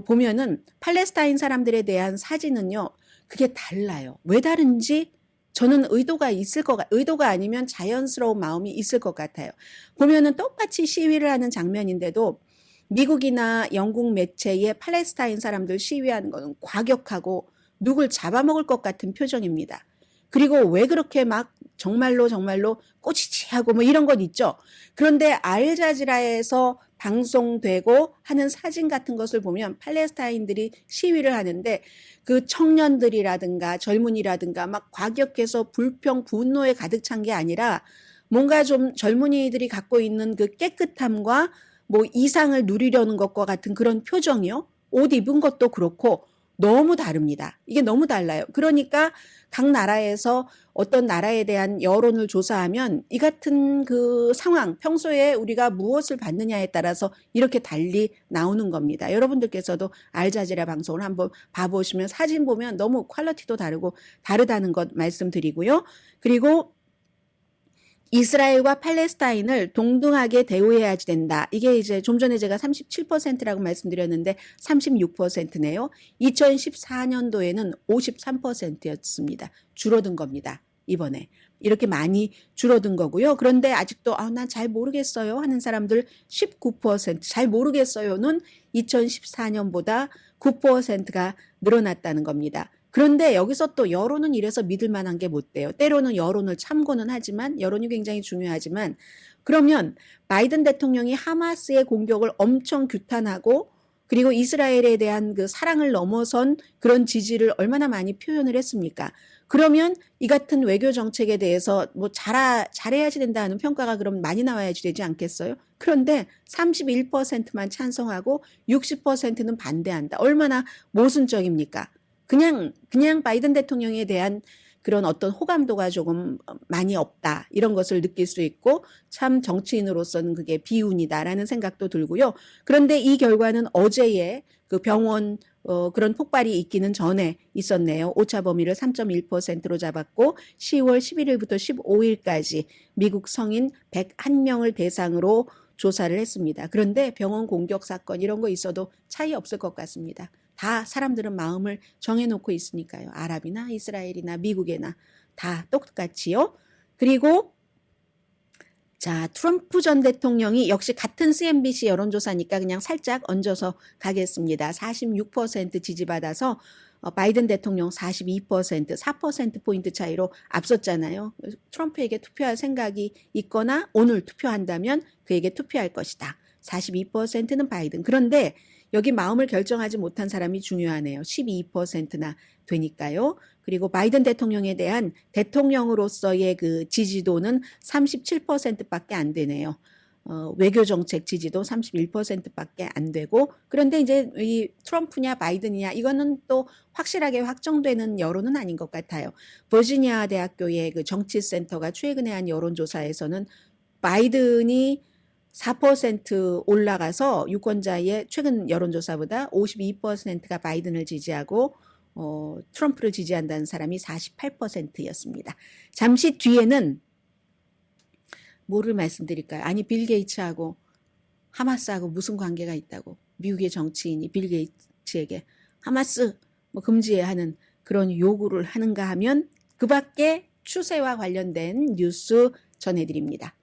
[SPEAKER 2] 보면은 팔레스타인 사람들에 대한 사진은요, 그게 달라요. 왜 다른지 저는 의도가 아니면 자연스러운 마음이 있을 것 같아요. 보면은 똑같이 시위를 하는 장면인데도 미국이나 영국 매체의 팔레스타인 사람들 시위하는 거는 과격하고 누굴 잡아먹을 것 같은 표정입니다. 그리고 왜 그렇게 막 정말로 꼬치치하고 뭐 이런 것 있죠. 그런데 알자지라에서 방송되고 하는 사진 같은 것을 보면 팔레스타인들이 시위를 하는데 그 청년들이라든가 젊은이라든가 막 과격해서 분노에 가득 찬 게 아니라, 뭔가 좀 젊은이들이 갖고 있는 그 깨끗함과 뭐 이상을 누리려는 것과 같은 그런 표정이요. 옷 입은 것도 그렇고 너무 다릅니다. 이게 너무 달라요. 그러니까 각 나라에서 어떤 나라에 대한 여론을 조사하면 이 같은 그 상황, 평소에 우리가 무엇을 받느냐에 따라서 이렇게 달리 나오는 겁니다. 여러분들께서도 알자지라 방송을 한번 봐보시면 사진 보면 너무 퀄리티도 다르다는 것 말씀드리고요. 그리고 이스라엘과 팔레스타인을 동등하게 대우해야 된다. 이게 이제 좀 전에 제가 37%라고 말씀드렸는데 36%네요. 2014년도에는 53%였습니다. 줄어든 겁니다. 이번에. 이렇게 많이 줄어든 거고요. 그런데 아직도 난 잘 모르겠어요 하는 사람들 19%, 잘 모르겠어요는 2014년보다 9%가 늘어났다는 겁니다. 그런데 여기서 또 여론은 이래서 믿을 만한 게 못 돼요. 때로는 여론을 참고는 하지만, 여론이 굉장히 중요하지만, 그러면 바이든 대통령이 하마스의 공격을 엄청 규탄하고 그리고 이스라엘에 대한 그 사랑을 넘어선 그런 지지를 얼마나 많이 표현을 했습니까? 그러면 이 같은 외교 정책에 대해서 뭐 잘해야지 된다는 평가가 그럼 많이 나와야지 되지 않겠어요? 그런데 31%만 찬성하고 60%는 반대한다. 얼마나 모순적입니까? 그냥 바이든 대통령에 대한 그런 어떤 호감도가 조금 많이 없다, 이런 것을 느낄 수 있고, 참 정치인으로서는 그게 비운이다라는 생각도 들고요. 그런데 이 결과는 어제의 그 병원 그런 폭발이 있기는 전에 있었네요. 오차 범위를 3.1%로 잡았고 10월 11일부터 15일까지 미국 성인 101명을 대상으로 조사를 했습니다. 그런데 병원 공격 사건 이런 거 있어도 차이 없을 것 같습니다. 다 사람들은 마음을 정해놓고 있으니까요. 아랍이나 이스라엘이나 미국이나 다 똑같이요. 그리고 자, 트럼프 전 대통령이 역시 같은 CNBC 여론조사니까 그냥 살짝 얹어서 가겠습니다. 46% 지지받아서 바이든 대통령 42%, 4%포인트 차이로 앞섰잖아요. 트럼프에게 투표할 생각이 있거나 오늘 투표한다면 그에게 투표할 것이다. 42%는 바이든. 그런데 여기 마음을 결정하지 못한 사람이 중요하네요. 12%나 되니까요. 그리고 바이든 대통령에 대한 대통령으로서의 그 지지도는 37%밖에 안 되네요. 외교정책 지지도 31%밖에 안 되고, 그런데 이제 이 트럼프냐 바이든이냐 이거는 또 확실하게 확정되는 여론은 아닌 것 같아요. 버지니아 대학교의 그 정치센터가 최근에 한 여론조사에서는 바이든이 4% 올라가서 유권자의 최근 여론조사보다 52%가 바이든을 지지하고 트럼프를 지지한다는 사람이 48%였습니다. 잠시 뒤에는 뭐를 말씀드릴까요? 아니, 빌 게이츠하고 하마스하고 무슨 관계가 있다고 미국의 정치인이 빌 게이츠에게 하마스 뭐 금지해야 하는 그런 요구를 하는가 하면 그 밖에 추세와 관련된 뉴스 전해드립니다.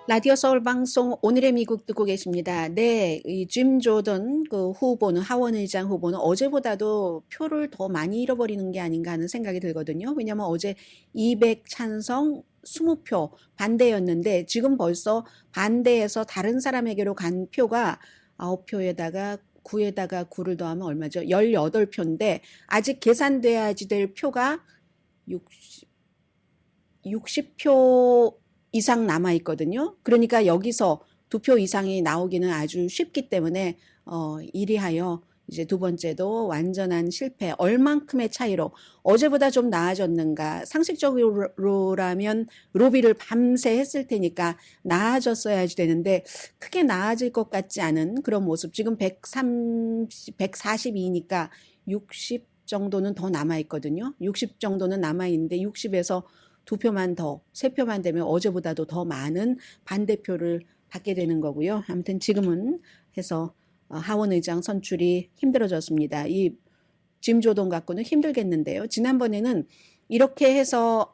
[SPEAKER 2] 라디오 서울 방송 오늘의 미국 듣고 계십니다. 네, 이 짐 조던 그 후보는, 하원 의장 후보는 어제보다도 표를 더 많이 잃어버리는 게 아닌가 하는 생각이 들거든요. 왜냐하면 어제 200 찬성 20표 반대였는데 지금 벌써 반대에서 다른 사람에게로 간 표가 9표에다가 9에다가 9를 더하면 얼마죠? 18표인데 아직 계산돼야지 될 표가 60표 이상 남아 있거든요. 그러니까 여기서 2표 이상이 나오기는 아주 쉽기 때문에 이리하여 이제 두 번째도 완전한 실패. 얼만큼의 차이로 어제보다 좀 나아졌는가? 상식적으로라면 로비를 밤새 했을 테니까 나아졌어야지 되는데 크게 나아질 것 같지 않은 그런 모습. 지금 142니까 60 정도는 더 남아 있거든요. 60 정도는 남아 있는데 60에서 2표만 더, 3표만 되면 어제보다도 더 많은 반대표를 받게 되는 거고요. 아무튼 지금은 해서 하원 의장 선출이 힘들어졌습니다. 이 짐 조던 갖고는 힘들겠는데요. 지난번에는 이렇게 해서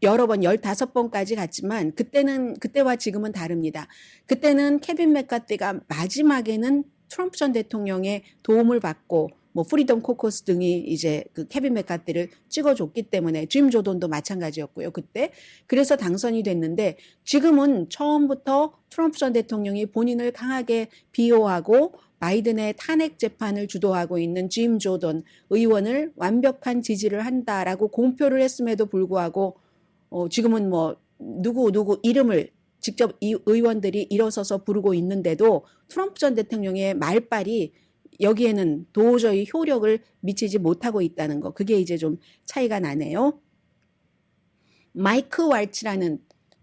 [SPEAKER 2] 여러 번 15번까지 갔지만 그때와 지금은 다릅니다. 그때는 케빈 맥카티가 마지막에는 트럼프 전 대통령의 도움을 받고 뭐 프리덤 코커스 등이 이제 그 케빈 맥카티를 찍어줬기 때문에 짐 조던도 마찬가지였고요. 그때 그래서 당선이 됐는데 지금은 처음부터 트럼프 전 대통령이 본인을 강하게 비호하고 바이든의 탄핵 재판을 주도하고 있는 짐 조던 의원을 완벽한 지지를 한다라고 공표를 했음에도 불구하고 지금은 뭐 누구 이름을 직접 이 의원들이 일어서서 부르고 있는데도 트럼프 전 대통령의 말발이 여기에는 도저히 효력을 미치지 못하고 있다는 거. 그게 이제 좀 차이가 나네요. 마이크 왈츠라는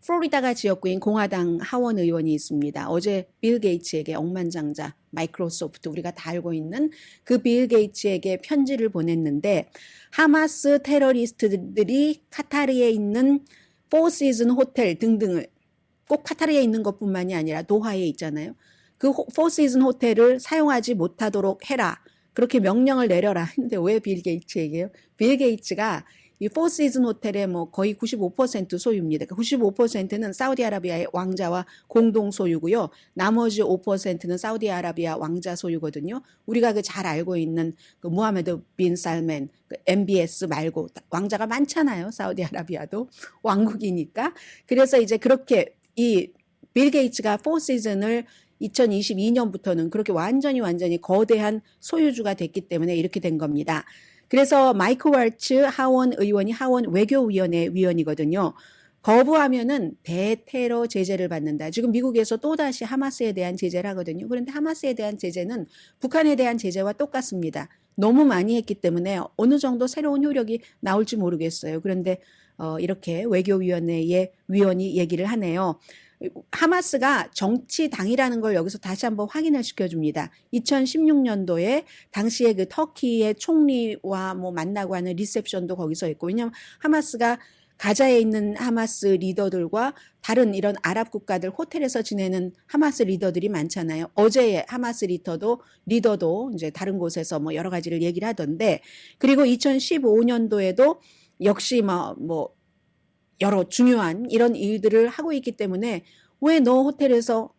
[SPEAKER 2] 플로리다가 지역구인 공화당 하원 의원이 있습니다. 어제 빌 게이츠에게 억만장자 마이크로소프트 우리가 다 알고 있는 그 빌 게이츠에게 편지를 보냈는데 하마스 테러리스트들이 카타르에 있는 포 시즌 호텔 등등을 꼭 카타르에 있는 것뿐만이 아니라 도하에 있잖아요. 그 포 시즌 호텔을 사용하지 못하도록 해라. 그렇게 명령을 내려라. 근데 왜 빌 게이츠에게요? 빌 게이츠가 이 포 시즌 호텔의 뭐 거의 95% 소유입니다. 95%는 사우디아라비아의 왕자와 공동 소유고요. 나머지 5%는 사우디아라비아 왕자 소유거든요. 우리가 그 잘 알고 있는 그 무하메드 빈 살만, 그 MBS 말고 왕자가 많잖아요. 사우디아라비아도 왕국이니까. 그래서 이제 그렇게 이 빌 게이츠가 포 시즌을 2022년부터는 그렇게 완전히 거대한 소유주가 됐기 때문에 이렇게 된 겁니다. 그래서 마이크 왈츠 하원 의원이 하원 외교위원회 위원이거든요. 거부하면은 대테러 제재를 받는다. 지금 미국에서 또다시 하마스에 대한 제재를 하거든요. 그런데 하마스에 대한 제재는 북한에 대한 제재와 똑같습니다. 너무 많이 했기 때문에 어느 정도 새로운 효력이 나올지 모르겠어요. 그런데 이렇게 외교위원회의 위원이 얘기를 하네요. 하마스가 정치당이라는 걸 여기서 다시 한번 확인을 시켜줍니다. 2016년도에 당시에 그 터키의 총리와 뭐 만나고 하는 리셉션도 거기서 했고, 왜냐하면 하마스가 가자에 있는 하마스 리더들과 다른 이런 아랍 국가들 호텔에서 지내는 하마스 리더들이 많잖아요. 어제의 하마스 리더도 이제 다른 곳에서 뭐 여러 가지를 얘기를 하던데, 그리고 2015년도에도 역시 뭐 여러 중요한 이런 일들을 하고 있기 때문에 왜 너 호텔에서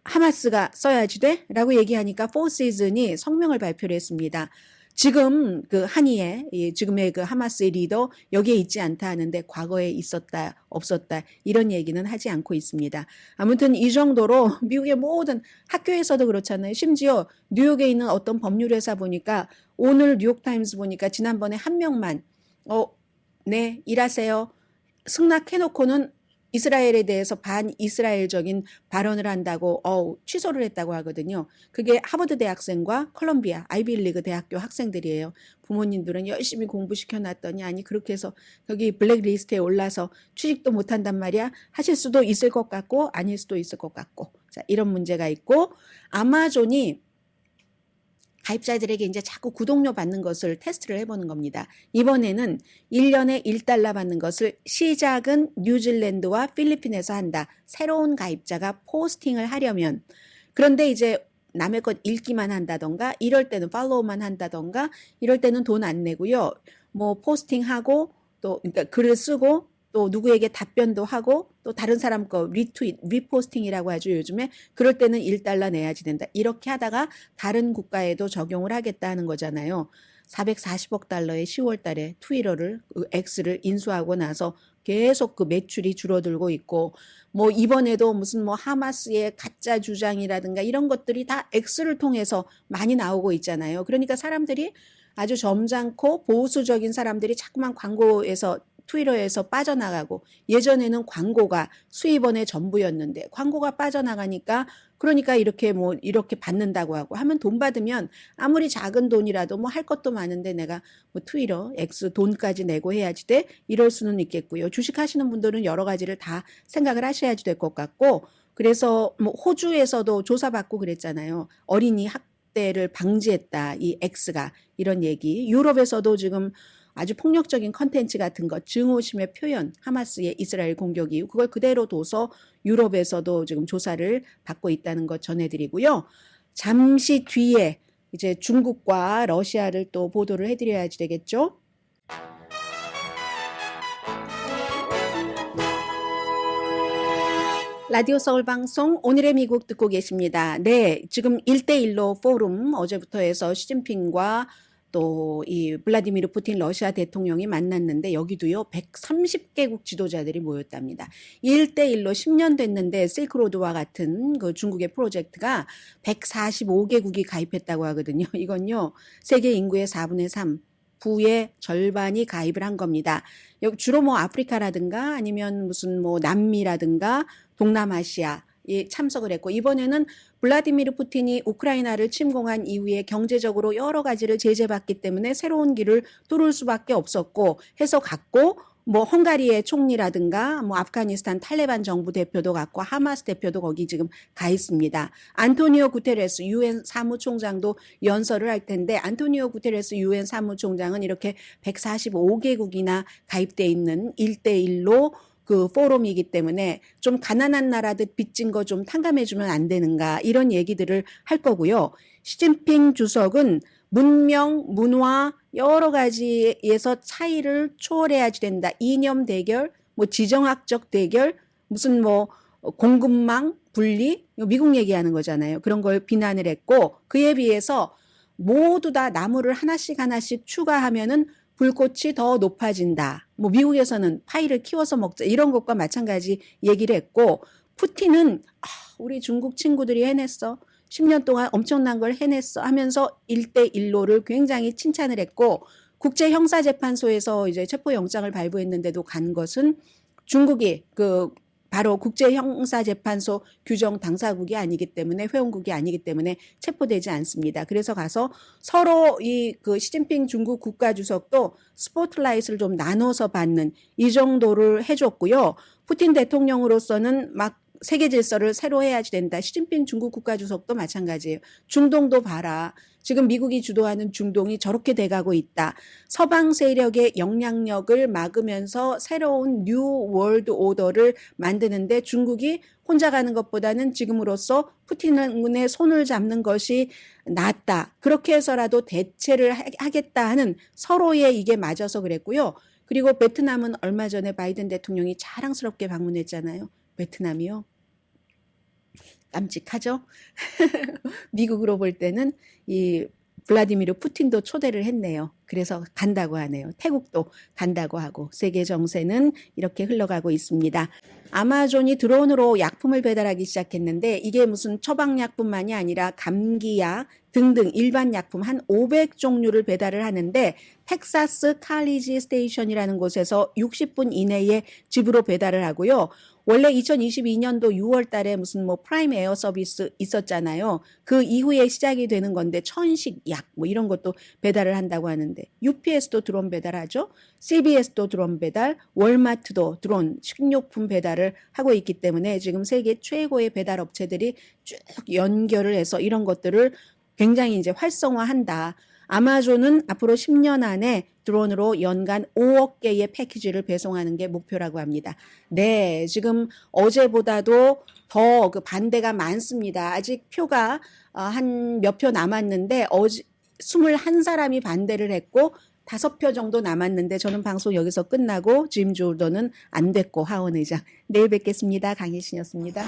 [SPEAKER 2] 하마스가 써야지 돼? 라고 얘기하니까 포 시즌이 성명을 발표를 했습니다. 지금 그 한의에 지금의 그 하마스의 리더 여기에 있지 않다 하는데 과거에 있었다 없었다 이런 얘기는 하지 않고 있습니다. 아무튼 이 정도로 미국의 모든 학교에서도 그렇잖아요. 심지어 뉴욕에 있는 어떤 법률회사 보니까 오늘 뉴욕타임스 보니까 지난번에 한 명만 네 일하세요. 승낙해놓고는 이스라엘에 대해서 반이스라엘적인 발언을 한다고 취소를 했다고 하거든요. 그게 하버드 대학생과 컬럼비아 아이비리그 대학교 학생들이에요. 부모님들은 열심히 공부시켜놨더니 아니 그렇게 해서 거기 블랙리스트에 올라서 취직도 못한단 말이야. 하실 수도 있을 것 같고 아닐 수도 있을 것 같고 자 이런 문제가 있고 아마존이 가입자들에게 이제 자꾸 구독료 받는 것을 테스트를 해보는 겁니다. 이번에는 1년에 $1 받는 것을 시작은 뉴질랜드와 필리핀에서 한다. 새로운 가입자가 포스팅을 하려면. 그런데 이제 남의 것 읽기만 한다던가 이럴 때는 팔로우만 한다던가 이럴 때는 돈 안 내고요. 뭐 포스팅하고 또 그러니까 글을 쓰고 또 누구에게 답변도 하고 또 다른 사람 거 리포스팅이라고 하죠. 요즘에 그럴 때는 $1 내야지 된다. 이렇게 하다가 다른 국가에도 적용을 하겠다 하는 거잖아요. $440억 10월 달에 트위터를 X를 인수하고 나서 계속 그 매출이 줄어들고 있고 뭐 이번에도 무슨 뭐 하마스의 가짜 주장이라든가 이런 것들이 다 X를 통해서 많이 나오고 있잖아요. 그러니까 사람들이 아주 점잖고 보수적인 사람들이 자꾸만 광고에서 트위터에서 빠져나가고 예전에는 광고가 수입원의 전부였는데 광고가 빠져나가니까 그러니까 이렇게 뭐 이렇게 받는다고 하고 하면 돈 받으면 아무리 작은 돈이라도 뭐 할 것도 많은데 내가 뭐 트위터 X 돈까지 내고 해야지 돼 이럴 수는 있겠고요. 주식하시는 분들은 여러 가지를 다 생각을 하셔야지 될 것 같고 그래서 뭐 호주에서도 조사받고 그랬잖아요. 어린이 학대를 방지했다 이 X가 이런 얘기. 유럽에서도 지금 아주 폭력적인 컨텐츠 같은 것, 증오심의 표현, 하마스의 이스라엘 공격 이후 그걸 그대로 둬서 유럽에서도 지금 조사를 받고 있다는 것 전해드리고요. 잠시 뒤에 이제 중국과 러시아를 또 보도를 해드려야지 되겠죠. 라디오 서울 방송 오늘의 미국 듣고 계십니다. 네, 지금 1대1로 포럼 어제부터 해서 시진핑과 또 이 블라디미르 푸틴 러시아 대통령이 만났는데 여기도요 130개국 지도자들이 모였답니다. 1대1로 10년 됐는데 실크로드와 같은 그 중국의 프로젝트가 145개국이 가입했다고 하거든요. 이건요 세계 인구의 4분의 3 부의 절반이 가입을 한 겁니다. 여기 주로 뭐 아프리카라든가 아니면 무슨 뭐 남미라든가 동남아시아 예, 참석을 했고 이번에는 블라디미르 푸틴이 우크라이나를 침공한 이후에 경제적으로 여러 가지를 제재받기 때문에 새로운 길을 뚫을 수밖에 없었고 해서 갔고 뭐 헝가리의 총리라든가 뭐 아프가니스탄 탈레반 정부 대표도 갔고 하마스 대표도 거기 지금 가 있습니다. 안토니오 구테레스 유엔 사무총장도 연설을 할 텐데 안토니오 구테레스 유엔 사무총장은 이렇게 145개국이나 가입돼 있는 1대1로 그 포럼이기 때문에 좀 가난한 나라들 빚진 거 좀 탕감해주면 안 되는가 이런 얘기들을 할 거고요. 시진핑 주석은 문명, 문화 여러 가지에서 차이를 초월해야지 된다. 이념 대결, 뭐 지정학적 대결, 무슨 뭐 공급망 분리 미국 얘기하는 거잖아요. 그런 걸 비난을 했고 그에 비해서 모두 다 나무를 하나씩 하나씩 추가하면은 불꽃이 더 높아진다. 뭐 미국에서는 파이를 키워서 먹자 이런 것과 마찬가지 얘기를 했고 푸틴은 우리 중국 친구들이 해냈어. 10년 동안 엄청난 걸 해냈어 하면서 1대1로를 굉장히 칭찬을 했고 국제형사재판소에서 이제 체포영장을 발부했는데도 간 것은 중국이 그 바로 국제형사재판소 규정 당사국이 아니기 때문에 회원국이 아니기 때문에 체포되지 않습니다. 그래서 가서 서로 이 그 시진핑 중국 국가주석도 스포트라이트를 좀 나눠서 받는 이 정도를 해줬고요. 푸틴 대통령으로서는 막 세계 질서를 새로 해야지 된다. 시진핑 중국 국가주석도 마찬가지예요. 중동도 봐라. 지금 미국이 주도하는 중동이 저렇게 돼가고 있다. 서방 세력의 영향력을 막으면서 새로운 뉴 월드 오더를 만드는데 중국이 혼자 가는 것보다는 지금으로서 푸틴의 손을 잡는 것이 낫다. 그렇게 해서라도 대체를 하겠다 하는 서로의 이게 맞아서 그랬고요. 그리고 베트남은 얼마 전에 바이든 대통령이 자랑스럽게 방문했잖아요. 베트남이요. 깜찍하죠? 미국으로 볼 때는 이 블라디미르 푸틴도 초대를 했네요. 그래서 간다고 하네요. 태국도 간다고 하고 세계 정세는 이렇게 흘러가고 있습니다. 아마존이 드론으로 약품을 배달하기 시작했는데 이게 무슨 처방약뿐만이 아니라 감기약 등등 일반 약품 한 500종류를 배달을 하는데 텍사스 칼리지 스테이션이라는 곳에서 60분 이내에 집으로 배달을 하고요. 원래 2022년도 6월 달에 무슨 뭐 프라임 에어 서비스 있었잖아요. 그 이후에 시작이 되는 건데 천식 약 뭐 이런 것도 배달을 한다고 하는데 UPS도 드론 배달하죠. CBS도 드론 배달, 월마트도 드론 식료품 배달을 하고 있기 때문에 지금 세계 최고의 배달 업체들이 쭉 연결을 해서 이런 것들을 굉장히 이제 활성화한다. 아마존은 앞으로 10년 안에 드론으로 연간 5억 개의 패키지를 배송하는 게 목표라고 합니다. 네, 지금 어제보다도 더 그 반대가 많습니다. 아직 표가 한 몇 표 남았는데 어제 21사람이 반대를 했고 5표 정도 남았는데 저는 방송 여기서 끝나고 짐 조던은 안 됐고 하원 의장. 내일 뵙겠습니다. 강혜신이었습니다.